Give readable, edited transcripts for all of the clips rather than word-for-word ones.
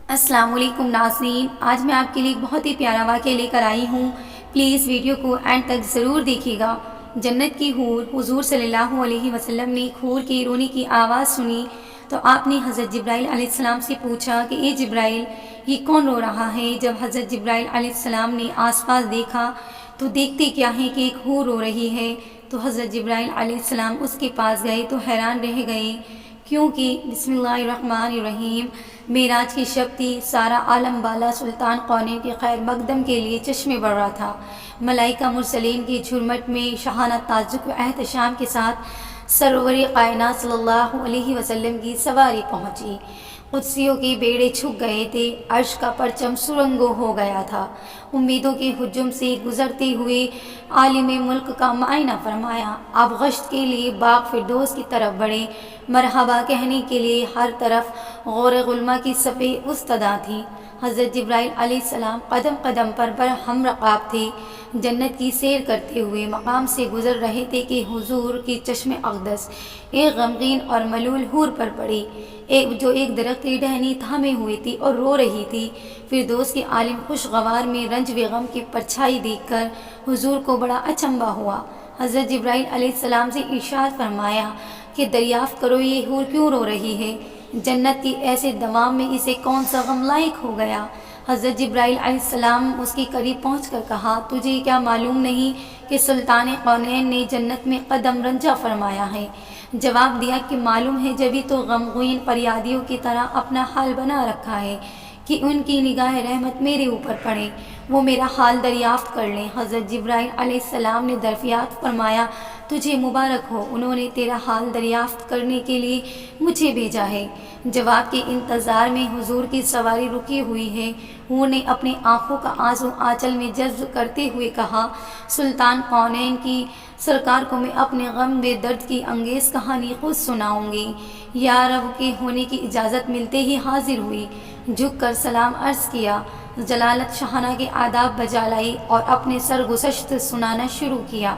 السلام علیکم ناظرین، آج میں آپ کے لیے ایک بہت ہی پیارا واقعہ لے کر آئی ہوں۔ پلیز ویڈیو کو اینڈ تک ضرور دیکھیے گا۔ جنت کی حور حضور صلی اللہ علیہ وسلم نے حور کی رونے کی آواز سنی تو آپ نے حضرت جبرائیل علیہ السلام سے پوچھا کہ اے جبرائیل، یہ کون رو رہا ہے؟ جب حضرت جبرائیل علیہ السلام نے آس پاس دیکھا تو دیکھتے کیا ہے کہ ایک حور رو رہی ہے۔ تو حضرت جبرائیل علیہ السلام اس کے پاس گئے تو حیران رہ گئے، کیونکہ بسم اللہ الرحمن الرحیم معراج کی شب تھی۔ سارا عالم بالا سلطان قونین کے خیر مقدم کے لیے چشمے بڑھ رہا تھا۔ ملائکہ مرسلین کی جھرمٹ میں شاہانہ تعجب و احتشام کے ساتھ سرور کائنات صلی اللہ علیہ وسلم کی سواری پہنچی۔ قدسیوں کے بیڑے چھک گئے تھے، عرش کا پرچم سرنگوں ہو گیا تھا۔ امیدوں کے ہجوم سے گزرتے ہوئے عالم ملک کا معائنہ فرمایا۔ آپ غشت کے لیے باغ فردوس کی طرف بڑھے۔ مرحبا کہنے کے لیے ہر طرف غور غلما کی صفیں استدا تھی۔ حضرت جبرائیل علیہ السلام قدم قدم پر برہم رقاب تھے، جنت کی سیر کرتے ہوئے مقام سے گزر رہے تھے کہ حضور کی چشم اقدس ایک غمگین اور ملول حور پر پڑی، جو ایک درخت کی ٹہنی تھامے ہوئی تھی اور رو رہی تھی۔ فردوس کے عالم خوشگوار میں رنج و غم کی پرچھائی دیکھ کر حضور کو بڑا اچنبھا ہوا۔ حضرت جبرائیل علیہ السلام سے ارشاد فرمایا کہ دریافت کرو یہ حور کیوں رو رہی ہے؟ جنت کی ایسے دوام میں اسے کون سا غم لاحق ہو گیا؟ حضرت جبرائیل علیہ السلام اس کے قریب پہنچ کر کہا، تجھے کیا معلوم نہیں کہ سلطان قونین نے جنت میں قدم رنجہ فرمایا ہے؟ جواب دیا کہ معلوم ہے، جبھی تو غمگین فریادیوں کی طرح اپنا حال بنا رکھا ہے کہ ان کی نگاہ رحمت میرے اوپر پڑے، وہ میرا حال دریافت کر لیں۔ حضرت جبرائیل علیہ السلام نے دریافت فرمایا، تجھے مبارک ہو، انہوں نے تیرا حال دریافت کرنے کے لیے مجھے بھیجا ہے۔ جواب کے انتظار میں حضور کی سواری رکی ہوئی ہے۔ حور نے اپنی آنکھوں کا آنسو آنچل میں جذب کرتے ہوئے کہا، سلطان قونین کی سرکار کو میں اپنے غم بے درد کی انگیز کہانی خود سناؤں گی۔ یا رب کے ہونے کی اجازت ملتے ہی حاضر ہوئی، جھک کر سلام عرض کیا، جلالت شاہانہ کے آداب بجا لائی اور اپنے سرگزشت سنانا شروع کیا۔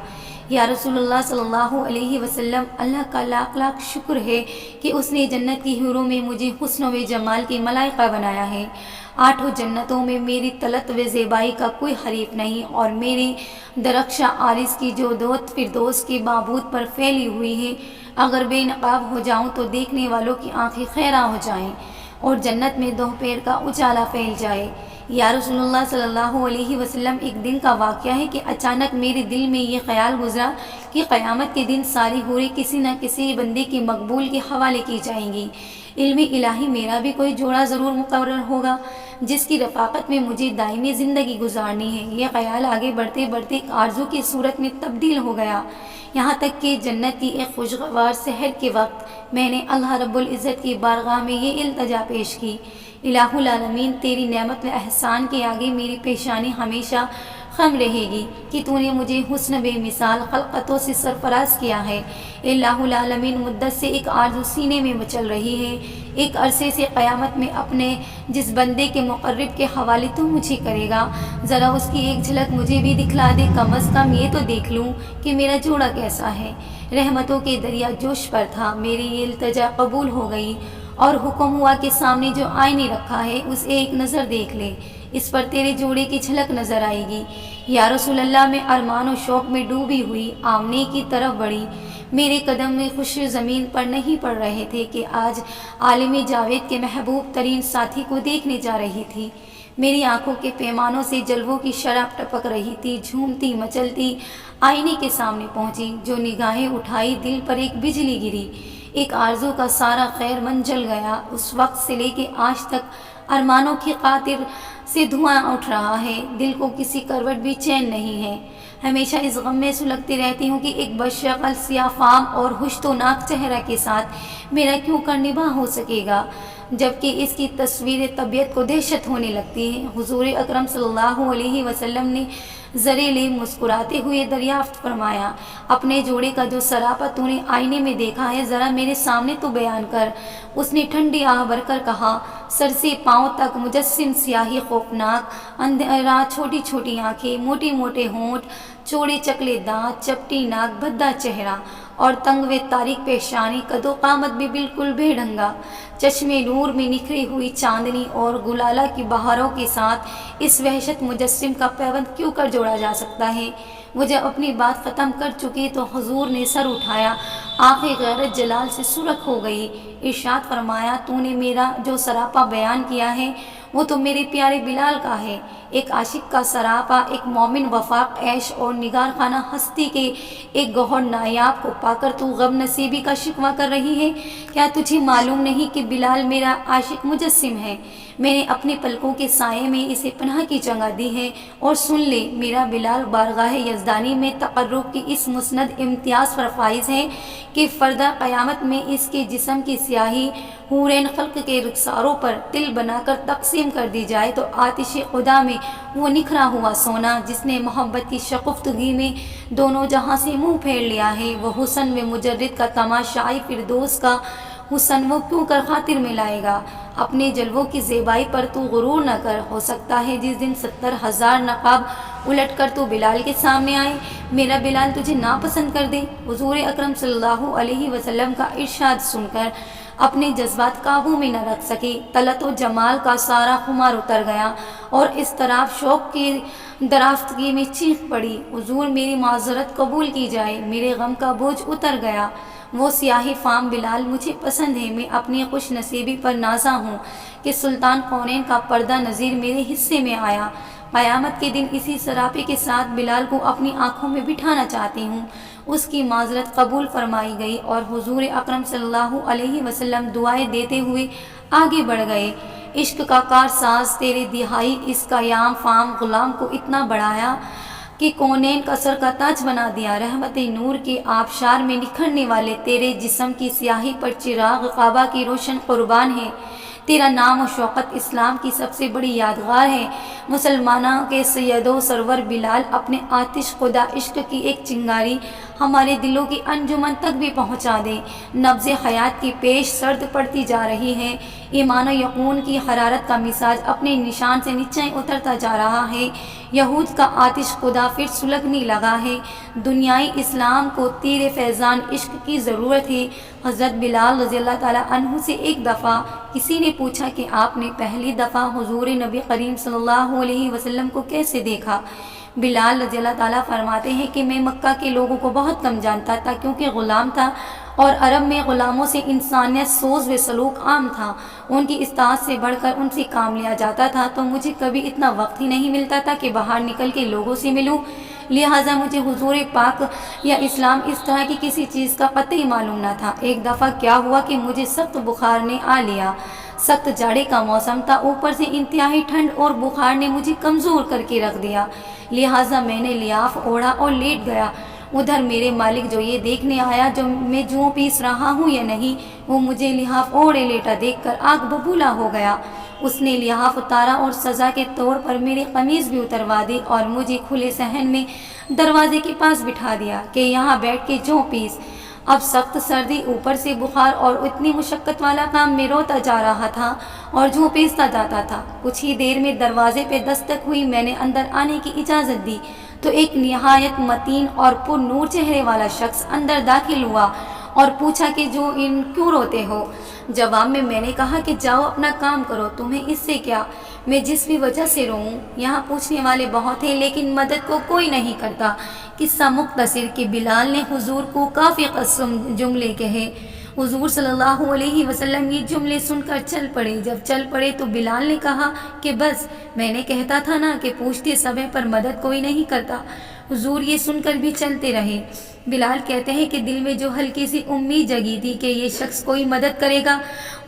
یا رسول اللہ صلی اللہ علیہ وسلم، اللہ کا لاکھ لاکھ شکر ہے کہ اس نے جنت کی حوروں میں مجھے حسن و جمال کی ملائکہ بنایا ہے۔ آٹھوں جنتوں میں میری طلعت و زیبائی کا کوئی حریف نہیں، اور میری درخشاں عارض کی جو دوت فردوس کے معبود پر پھیلی ہوئی ہے، اگر بے نقاب ہو جاؤں تو دیکھنے والوں کی آنکھیں خیراں ہو جائیں اور جنت میں دوپہر کا اجالا پھیل جائے۔ یا رسول اللہ صلی اللہ علیہ وسلم، ایک دن کا واقعہ ہے کہ اچانک میرے دل میں یہ خیال گزرا کہ قیامت کے دن ساری حوریں کسی نہ کسی بندے کے مقبول کے حوالے کی جائیں گی۔ علم الہی میرا بھی کوئی جوڑا ضرور مقرر ہوگا جس کی رفاقت میں مجھے دائمی زندگی گزارنی ہے۔ یہ خیال آگے بڑھتے بڑھتے ایک آرزو کی صورت میں تبدیل ہو گیا، یہاں تک کہ جنت کی ایک خوشگوار سحر کے وقت میں نے اللہ رب العزت کی بارگاہ میں یہ التجا پیش کی، الہ العالمین، تیری نعمت و احسان کے آگے میری پیشانی ہمیشہ خم رہے گی کہ تو نے مجھے حسن بے مثال خلقتوں سے سرفراز کیا ہے۔ الہ العالمین، مدت سے ایک آرزو سینے میں مچل رہی ہے، ایک عرصے سے قیامت میں اپنے جس بندے کے مقرب کے حوالے تو مجھے کرے گا، ذرا اس کی ایک جھلک مجھے بھی دکھلا دے، کم از کم یہ تو دیکھ لوں کہ میرا جوڑا کیسا ہے۔ رحمتوں کے دریا جوش پر تھا، میری یہ التجا قبول ہو گئی اور حکم ہوا کہ سامنے جو آئینے رکھا ہے اسے ایک نظر دیکھ لے، اس پر تیرے جوڑے کی جھلک نظر آئے گی۔ یا رسول اللہ، میں ارمان و شوق میں ڈوبی ہوئی آمنے کی طرف بڑھی۔ میرے قدم میں خوش زمین پر نہیں پڑ رہے تھے کہ آج عالم جاوید کے محبوب ترین ساتھی کو دیکھنے جا رہی تھی۔ میری آنکھوں کے پیمانوں سے جلووں کی شراب ٹپک رہی تھی، جھومتی مچلتی آئینے کے سامنے پہنچی، جو نگاہیں اٹھائی دل پر ایک بجلی گری، ایک آرزو کا سارا خیر من جل گیا۔ اس وقت سے لے کے آج تک ارمانوں کی خاطر سے دھواں اٹھ رہا ہے، دل کو کسی کروٹ بھی چین نہیں ہے۔ ہمیشہ اس غم میں سلگتی رہتی ہوں کہ ایک بشکل سیاہ فام اور ہوشتناک چہرہ کے ساتھ میرا کیوں کر نباہ ہو سکے گا، جبکہ اس کی تصویر طبیعت کو دہشت ہونے لگتی ہے۔ حضور اکرم صلی اللہ علیہ وسلم نے زریلے مسکراتے ہوئے دریافت فرمایا، اپنے جوڑے کا جو سراپا تو نے آئینے میں دیکھا ہے ذرا میرے سامنے تو بیان کر۔ اس نے ٹھنڈی آہ بھر کر کہا، سر سے پاؤں تک مجسم سیاہی خوفناک، اندھیرا، چھوٹی چھوٹی آنکھیں، موٹے موٹے ہونٹ، چوڑے چکلے دانت، چپٹی ناک، بھدا چہرہ اور تنگ و تاریک پیشانی، قد و قامت بھی بالکل بے ڈھنگا، چشمے نور میں نکھری ہوئی چاندنی اور گلالہ کی بہاروں کے ساتھ اس وحشت مجسم کا پیوند کیوں کر جوڑا جا سکتا ہے؟ وہ جب اپنی بات ختم کر چکی تو حضور نے سر اٹھایا، آنکھیں غیرت جلال سے سرخ ہو گئی، ارشاد فرمایا، تو نے میرا جو سراپا بیان کیا ہے وہ تو میرے پیارے بلال کا ہے۔ ایک عاشق کا سراپا، ایک مومن وفاق عیش اور نگار خانہ ہستی کے ایک گوہر نایاب کو پا کر تو غم نصیبی کا شکوہ کر رہی ہے؟ کیا تجھے معلوم نہیں کہ بلال میرا عاشق مجسم ہے؟ میں نے اپنے پلکوں کے سائے میں اسے پناہ کی جگہ دی ہے، اور سن لے، میرا بلال بارگاہ یزدانی میں تقرب کی اس مسند امتیاز پر فائز ہے کہ فردہ قیامت میں اس کے جسم کی سیاہی حورین خلق کے رخساروں پر تل بنا کر تقسیم کر دی جائے تو آتش خدا میں وہ نکھرا ہوا سونا جس نے محبت کی شگفتگی میں دونوں جہاں سے منہ پھیر لیا ہے، وہ حسن و مجرد کا تماشائی فردوس کا حسن وہ کیوں کر خاطر میں لائے گا؟ اپنے جلووں کی زیبائی پر تو غرور نہ کر، ہو سکتا ہے جس دن 70,000 نقاب الٹ کر تو بلال کے سامنے آئے، میرا بلال تجھے ناپسند کر دے۔ حضور اکرم صلی اللہ علیہ وسلم کا ارشاد سن کر اپنے جذبات قابو میں نہ رکھ سکے، طلعت و جمال کا سارا خمار اتر گیا اور اضطراب شوق کی درافتگی میں چیخ پڑی، حضور میری معذرت قبول کی جائے، میرے غم کا بوجھ اتر گیا، وہ سیاہی فام بلال مجھے پسند ہے، میں اپنی خوش نصیبی پر نازا ہوں کہ سلطان کونین کا پردہ نذیر میرے حصے میں آیا، قیامت کے دن اسی سراپے کے ساتھ بلال کو اپنی آنکھوں میں بٹھانا چاہتی ہوں۔ اس کی معذرت قبول فرمائی گئی اور حضور اکرم صلی اللہ علیہ وسلم دعائیں دیتے ہوئے آگے بڑھ گئے، عشق کا کارساز تیرے دہائی اس کا یام فام غلام کو اتنا بڑھایا کہ کونین کا سر کا تاج بنا دیا، رحمت نور کے آبشار میں نکھرنے والے تیرے جسم کی سیاہی پر چراغ کعبہ کی روشن قربان ہے، تیرا نام و شوقت اسلام کی سب سے بڑی یادگار ہے، مسلمانوں کے سید و سرور بلال اپنے آتش خدا عشق کی ایک چنگاری ہمارے دلوں کی انجمن تک بھی پہنچا دے، نبض حیات کی پیش سرد پڑتی جا رہی ہے، ایمان و یقین کی حرارت کا مزاج اپنے نشان سے نیچے اترتا جا رہا ہے، یہود کا آتش خدا پھر سلگنے لگا ہے، دنیائے اسلام کو تیر فیضان عشق کی ضرورت ہے۔ حضرت بلال رضی اللہ تعالیٰ عنہ سے ایک دفعہ کسی نے پوچھا کہ آپ نے پہلی دفعہ حضور نبی کریم صلی اللہ علیہ وسلم کو کیسے دیکھا؟ بلال رضی اللہ تعالیٰ فرماتے ہیں کہ میں مکہ کے لوگوں کو بہت کم جانتا تھا کیونکہ غلام تھا، اور عرب میں غلاموں سے انسانیت سوز و سلوک عام تھا، ان کی اطاعت سے بڑھ کر ان سے کام لیا جاتا تھا، تو مجھے کبھی اتنا وقت ہی نہیں ملتا تھا کہ باہر نکل کے لوگوں سے ملوں، لہٰذا مجھے حضور پاک یا اسلام اس طرح کی کسی چیز کا قطعی معلوم نہ تھا۔ ایک دفعہ کیا ہوا کہ مجھے سخت بخار نے آ لیا، سخت جاڑے کا موسم تھا، اوپر سے انتہائی ٹھنڈ اور بخار نے مجھے کمزور کر کے رکھ دیا، لہٰذا میں نے لیاف اوڑھا اور لیٹ گیا۔ ادھر میرے مالک جو یہ دیکھنے آیا جو میں جوں پیس رہا ہوں یا نہیں، وہ مجھے لحاف اوڑھے لیٹا دیکھ کر آگ ببولا ہو گیا، اس نے لحاف اتارا اور سزا کے طور پر میری قمیض بھی اتروا دی اور مجھے کھلے صحن میں دروازے کے پاس بٹھا دیا کہ یہاں بیٹھ کے جوں پیس۔ اب سخت سردی، اوپر سے بخار اور اتنی مشقت والا کام، میں روتا جا رہا تھا اور جوں پیستا جاتا تھا۔ کچھ ہی دیر میں دروازے پہ دستک ہوئی، میں نے اندر آنے کی اجازت دی تو ایک نہایت متین اور پر نور چہرے والا شخص اندر داخل ہوا اور پوچھا کہ جو ان کیوں روتے ہو؟ جواب میں نے کہا کہ جاؤ اپنا کام کرو، تمہیں اس سے کیا، میں جس بھی وجہ سے روؤں۔ یہاں پوچھنے والے بہت ہیں لیکن مدد کو کوئی نہیں کرتا۔ قصہ مختصر کہ بلال نے حضور کو کافی قسم جملے کہے، حضور صلی اللہ علیہ وسلم یہ جملے سن کر چل پڑے۔ جب چل پڑے تو بلال نے کہا کہ بس، میں نے کہتا تھا نا کہ پوچھتے سمے پر مدد کوئی نہیں کرتا۔ حضور یہ سن کر بھی چلتے رہے۔ بلال کہتے ہیں کہ دل میں جو ہلکی سی امید جگی تھی کہ یہ شخص کوئی مدد کرے گا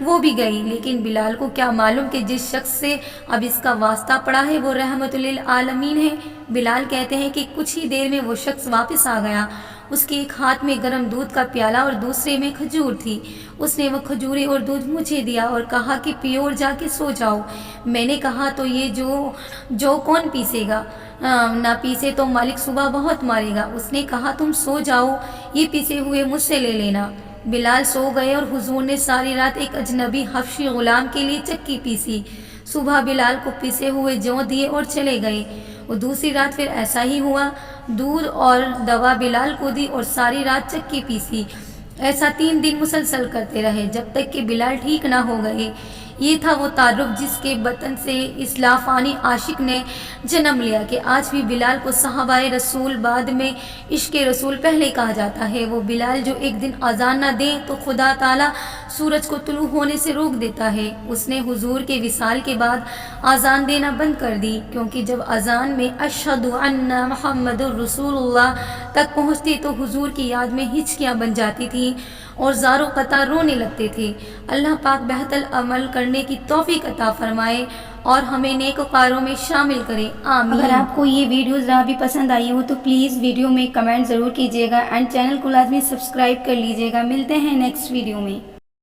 وہ بھی گئی، لیکن بلال کو کیا معلوم کہ جس شخص سے اب اس کا واسطہ پڑا ہے وہ رحمت للعالمین ہے۔ بلال کہتے ہیں کہ کچھ ہی دیر میں وہ شخص واپس آ گیا، اس کے ایک ہاتھ میں گرم دودھ کا پیالہ اور دوسرے میں کھجور تھی، اس نے وہ کھجوریں اور دودھ مجھے دیا اور کہا کہ پیو اور جا کے سو جاؤ۔ میں نے کہا تو یہ جو کون پیسے گا؟ نہ پیسے تو مالک صبح بہت مارے گا۔ اس نے کہا تم سو جاؤ، یہ پیسے ہوئے مجھ سے لے لینا۔ بلال سو گئے اور حضور نے ساری رات ایک اجنبی حبشی غلام کے لیے چکی پیسی۔ صبح بلال کو پیسے ہوئے جو دیے اور چلے گئے۔ اور دوسری رات پھر ایسا ہی ہوا، دودھ اور دوا بلال کو دی اور ساری رات چکی پیسی۔ ایسا 3 دن مسلسل کرتے رہے جب تک کہ بلال ٹھیک نہ ہو گئے۔ یہ تھا وہ تعارف جس کے بطن سے اس لافانی عاشق نے جنم لیا کہ آج بھی بلال کو صحابہ رسول بعد میں عشق رسول پہلے کہا جاتا ہے۔ وہ بلال جو ایک دن اذان نہ دیں تو خدا تعالیٰ سورج کو طلوع ہونے سے روک دیتا ہے، اس نے حضور کے وصال کے بعد اذان دینا بند کر دی، کیونکہ جب اذان میں اشہد ان محمد الرسول اللہ تک پہنچتی تو حضور کی یاد میں ہچکیاں بن جاتی تھیں اور زار و قطع رونے لگتے تھے۔ اللہ پاک بہتر عمل کرنے کی توفیق عطا فرمائے اور ہمیں نیکوکاروں میں شامل کرے، آمین۔ اگر آپ کو یہ ویڈیو ذرا بھی پسند آئی ہو تو پلیز ویڈیو میں کمنٹ ضرور کیجیے گا اینڈ چینل کو لازمی سبسکرائب کر لیجیے گا۔ ملتے ہیں نیکسٹ ویڈیو میں۔